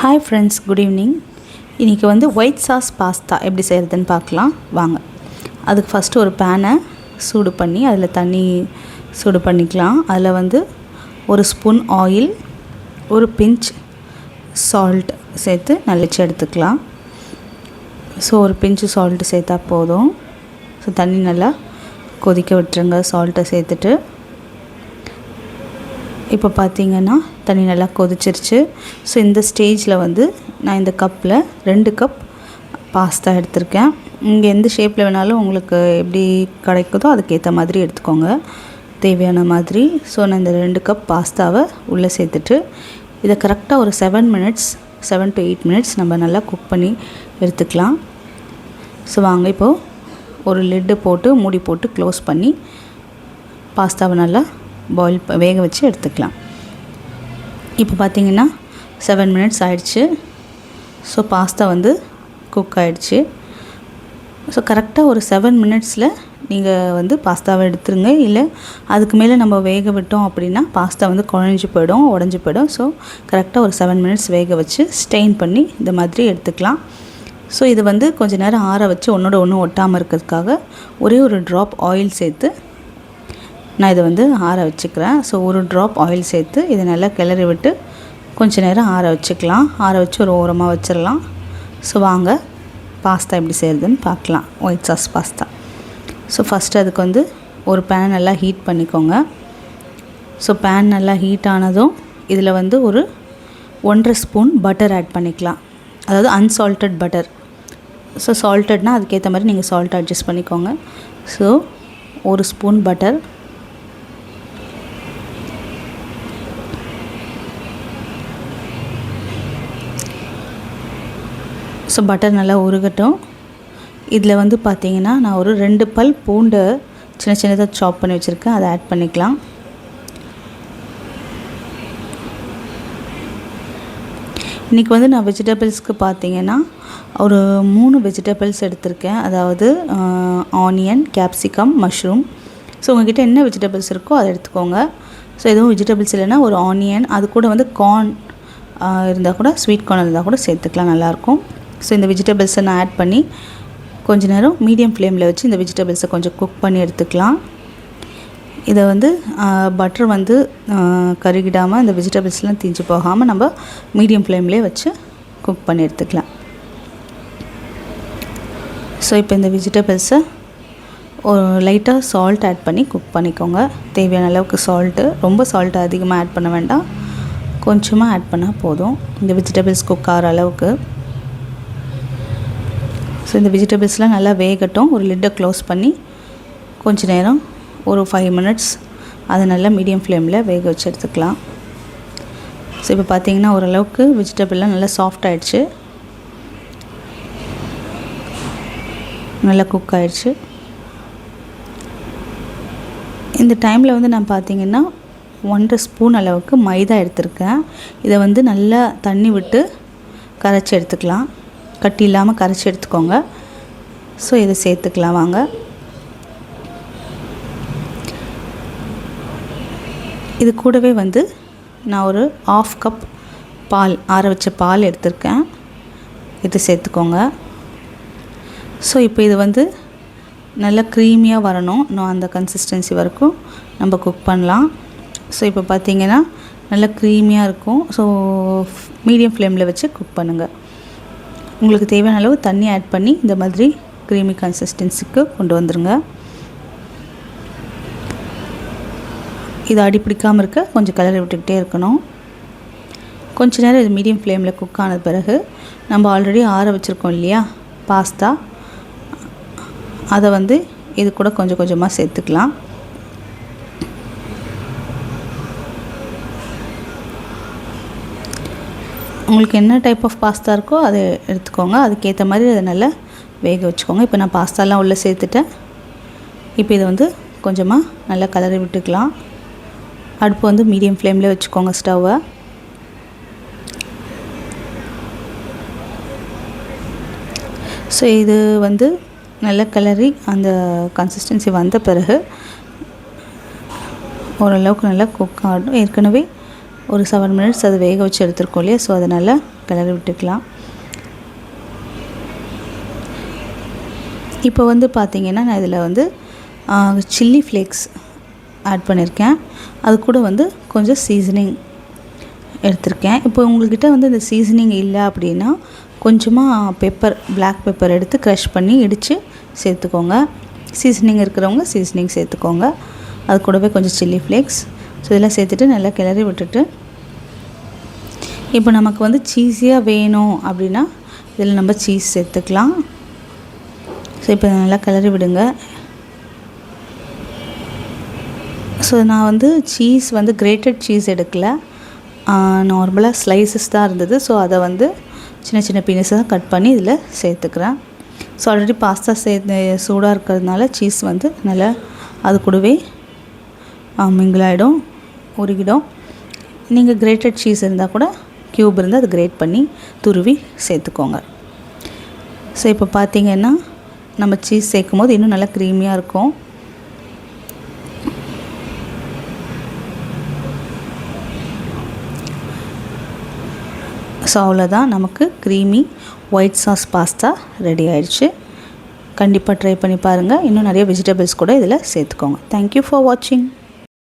Hi friends, good evening. இன்றைக்கி white sauce pasta எப்படி செய்கிறதுன்னு பார்க்கலாம் வாங்க. அதுக்கு ஃபஸ்ட்டு ஒரு பேனை சூடு பண்ணி அதில் தண்ணி சூடு பண்ணிக்கலாம். அதில் ஒரு ஸ்பூன் ஆயில், ஒரு பிஞ்ச் சால்ட் சேர்த்து நலிச்சு எடுத்துக்கலாம். ஸோ ஒரு பிஞ்சு சால்ட்டு சேர்த்தா போதும். ஸோ தண்ணி நல்லா கொதிக்க விட்டுருங்க சால்ட்டை சேர்த்துட்டு. இப்போ பார்த்திங்கன்னா தண்ணி நல்லா கொதிச்சிருச்சு. ஸோ இந்த ஸ்டேஜில் நான் இந்த கப்பில் 2 கப் பாஸ்தா எடுத்திருக்கேன். இங்கே எந்த ஷேப்பில் வேணாலும் உங்களுக்கு எப்படி கிடைக்குதோ அதுக்கேற்ற மாதிரி எடுத்துக்கோங்க, தேவையான மாதிரி. ஸோ நான் இந்த 2 கப் பாஸ்தாவை உள்ளே சேர்த்துட்டு இதை கரெக்டாக ஒரு 7 to 8 மினிட்ஸ் நம்ம நல்லா குக் பண்ணி எடுத்துக்கலாம். ஸோ வாங்க இப்போது ஒரு லிட்டு போட்டு மூடி போட்டு க்ளோஸ் பண்ணி பாஸ்தாவை நல்லா வேக வச்சு எடுத்துக்கலாம். இப்போ பார்த்திங்கன்னா 7 மினிட்ஸ் ஆயிடுச்சு. ஸோ பாஸ்தா குக் ஆகிடுச்சு. ஸோ கரெக்டாக ஒரு 7 மினிட்ஸில் நீங்கள் பாஸ்தாவை எடுத்துருங்க. இல்லை அதுக்கு மேலே நம்ம வேக விட்டோம் அப்படின்னா பாஸ்தா குழஞ்சி போயிடும், உடஞ்சி போயிடும். ஸோ கரெக்டாக ஒரு 7 மினிட்ஸ் வேக வச்சு ஸ்டெயின் பண்ணி இந்த மாதிரி எடுத்துக்கலாம். ஸோ இது கொஞ்சம் நேரம் ஆற வச்சு ஒன்றோட ஒன்று ஒட்டாமல் இருக்கிறதுக்காக ஒரே ஒரு ட்ராப் ஆயில் சேர்த்து நான் இதை ஆற வச்சுக்கிறேன். ஸோ ஒரு ட்ராப் ஆயில் சேர்த்து இதை நல்லா கிளறி விட்டு கொஞ்சம் நேரம் ஆற வச்சுக்கலாம். ஆற வச்சு ஒரு ஓரமாக வச்சிடலாம். ஸோ வாங்க பாஸ்தா எப்படி செய்கிறதுன்னு பார்க்கலாம், white sauce pasta. So first அதுக்கு ஒரு பேன் நல்லா ஹீட் பண்ணிக்கோங்க. ஸோ பேன் நல்லா ஹீட் ஆனதும் இதில் ஒரு 1.5 ஸ்பூன் பட்டர் ஆட் பண்ணிக்கலாம், அதாவது அன்சால்ட்டட் பட்டர். ஸோ சால்ட்டட்னால் அதுக்கேற்ற மாதிரி நீங்கள் சால்ட் அட்ஜஸ்ட் பண்ணிக்கோங்க. So 1 spoon butter. So butter நல்லா உருகட்டும். இதில் பார்த்திங்கன்னா நான் ஒரு 2 பல் பூண்டை சின்ன சின்னதாக சாப் பண்ணி வச்சுருக்கேன், அதை ஆட் பண்ணிக்கலாம். இன்றைக்கி நான் வெஜிடபிள்ஸ்க்கு பார்த்திங்கன்னா ஒரு 3 வெஜிடபிள்ஸ் எடுத்திருக்கேன், அதாவது ஆனியன், கேப்சிகம், மஷ்ரூம். ஸோ உங்கள்கிட்ட என்ன வெஜிடபிள்ஸ் இருக்கோ அதை எடுத்துக்கோங்க. ஸோ எதுவும் வெஜிடபிள்ஸ் இல்லைன்னா ஒரு ஆனியன், அது கூட கார்ன் இருந்தால் கூட, ஸ்வீட் கார்ன் இருந்தால் கூட சேர்த்துக்கலாம், நல்லாயிருக்கும். ஸோ இந்த வெஜிடபிள்ஸை நான் ஆட் பண்ணி கொஞ்ச நேரம் மீடியம் ஃப்ளேமில் வச்சு இந்த வெஜிடபிள்ஸை கொஞ்சம் குக் பண்ணி எடுத்துக்கலாம். இதை பட்டர் கருகிடாமல் இந்த வெஜிடபிள்ஸ்லாம் தீஞ்சு போகாமல் நம்ம மீடியம் ஃப்ளேம்லேயே வச்சு குக் பண்ணி எடுத்துக்கலாம். ஸோ இப்போ இந்த வெஜிடபிள்ஸை ஒரு லைட்டாக சால்ட் ஆட் பண்ணி குக் பண்ணிக்கோங்க. தேவையான அளவுக்கு சால்ட்டு, ரொம்ப சால்ட்டு அதிகமாக ஆட் பண்ண வேண்டாம், கொஞ்சமாக ஆட் பண்ணால் போதும் இந்த வெஜிடபிள்ஸ் குக் ஆகிற அளவுக்கு. ஸோ இந்த வெஜிடபிள்ஸ்லாம் நல்லா வேகட்டும். ஒரு லிட்டை க்ளோஸ் பண்ணி கொஞ்ச நேரம் ஒரு 5 மினிட்ஸ் அதை நல்லா மீடியம் ஃப்ளேமில் வேக வச்சு எடுத்துக்கலாம். ஸோ இப்போ பார்த்திங்கன்னா ஓரளவுக்கு வெஜிடபிள்லாம் நல்லா சாஃப்ட் ஆகிடுச்சு, நல்லா குக் ஆகிடுச்சு. இந்த டைமில் நான் பார்த்திங்கன்னா 1.5 ஸ்பூன் அளவுக்கு மைதா எடுத்திருக்கேன். இதை நல்லா தண்ணி விட்டு கரைச்சி எடுத்துக்கலாம், கட்டி இல்லாமல் கரைச்சி எடுத்துக்கோங்க. ஸோ இதை சேர்த்துக்கலாம் வாங்க. இது கூடவே நான் ஒரு 1/2 கப் பால், ஆற வச்ச பால் எடுத்திருக்கேன், இது சேர்த்துக்கோங்க. ஸோ இப்போ இது நல்லா க்ரீமியாக வரணும், இன்னும் அந்த கன்சிஸ்டன்சி வரைக்கும் நம்ம குக் பண்ணலாம். ஸோ இப்போ பார்த்திங்கன்னா நல்லா க்ரீமியாக இருக்கும். ஸோ மீடியம் ஃப்ளேமில் வச்சு குக் பண்ணுங்கள். உங்களுக்கு தேவையான அளவு தண்ணி ஆட் பண்ணி இந்த மாதிரி க்ரீமி கன்சிஸ்டன்சிக்கு கொண்டு வந்துடுங்க. இது அடி பிடிக்காமல் இருக்க கொஞ்சம் கிளறி விட்டுக்கிட்டே இருக்கணும். கொஞ்ச நேரம் இது மீடியம் ஃப்ளேமில் குக் ஆன பிறகு நம்ம ஆல்ரெடி ஆற வச்சுருக்கோம் இல்லையா பாஸ்தா, அதை இது கூட கொஞ்சம் கொஞ்சமாக சேர்த்துக்கலாம். உங்களுக்கு என்ன டைப் ஆஃப் பாஸ்தா இருக்கோ அதை எடுத்துக்கோங்க, அதுக்கேற்ற மாதிரி அதை நல்லா வேக வச்சுக்கோங்க. இப்போ நான் பாஸ்தாலாம் உள்ளே சேர்த்துட்டேன். இப்போ இதை கொஞ்சமாக நல்லா கலரி விட்டுக்கலாம். அடுப்பு மீடியம் ஃப்ளேமில் வச்சுக்கோங்க ஸ்டவ்வை. ஸோ இது நல்லா கிளறி அந்த கன்சிஸ்டன்சி வந்த பிறகு ஓரளவுக்கு நல்லா குக் ஆகணும். ஏற்கனவே ஒரு 7 மினிட்ஸ் அது வேக வச்சு எடுத்துருக்கோம் இல்லையா, ஸோ அதை நல்லா கிளறி விட்டுக்கலாம். இப்போ வந்து பார்த்திங்கன்னா நான் இதில் வந்து சில்லி ஃப்ளேக்ஸ் ஆட் பண்ணியிருக்கேன். அது கூட வந்து கொஞ்சம் சீசனிங் எடுத்திருக்கேன். இப்போ உங்கள்கிட்ட வந்து இந்த சீசனிங் இல்லை அப்படின்னா கொஞ்சமாக பெப்பர், பிளாக் பெப்பர் எடுத்து க்ரஷ் பண்ணி இடித்து சேர்த்துக்கோங்க. சீசனிங் இருக்கிறவங்க சீசனிங் சேர்த்துக்கோங்க. அது கூடவே கொஞ்சம் சில்லி ஃப்ளேக்ஸ். ஸோ இதெல்லாம் சேர்த்துட்டு நல்லா கிளறி விட்டுட்டு, இப்போ நமக்கு வந்து சீஸியாக வேணும் அப்படின்னா இதில் நம்ம சீஸ் சேர்த்துக்கலாம். ஸோ இப்போ நல்லா கிளறி விடுங்க. ஸோ நான் வந்து சீஸ் வந்து கிரேட்டட் சீஸ் எடுக்கலை, நார்மலாக ஸ்லைசஸ் தான் இருந்தது. ஸோ அதை வந்து சின்ன சின்ன பீசஸாக கட் பண்ணி இதில் சேர்த்துக்கிறேன். ஸோ ஆல்ரெடி பாஸ்தா சூடாக இருக்கிறதுனால சீஸ் வந்து நல்லா அது கூடவே மிங்கிள் ஆகிடும், உருகிடும். நீங்கள் கிரேட்டட் சீஸ் இருந்தால் கூட க்யூப் இருந்தால் அது கிரேட் பண்ணி துருவி சேர்த்துக்கோங்க. ஸோ இப்போ பார்த்திங்கன்னா நம்ம சீஸ் சேர்க்கும் போது இன்னும் நல்லா க்ரீமியாக இருக்கும். ஸோ அவ்வளோதான், நமக்கு creamy white sauce pasta ready ஆயிடுச்சு. கண்டிப்பாக ட்ரை பண்ணி பாருங்கள். இன்னும் நிறைய வெஜிடபிள்ஸ் கூட இதில் சேர்த்துக்கோங்க. தேங்க்யூ ஃபார் வாட்சிங்.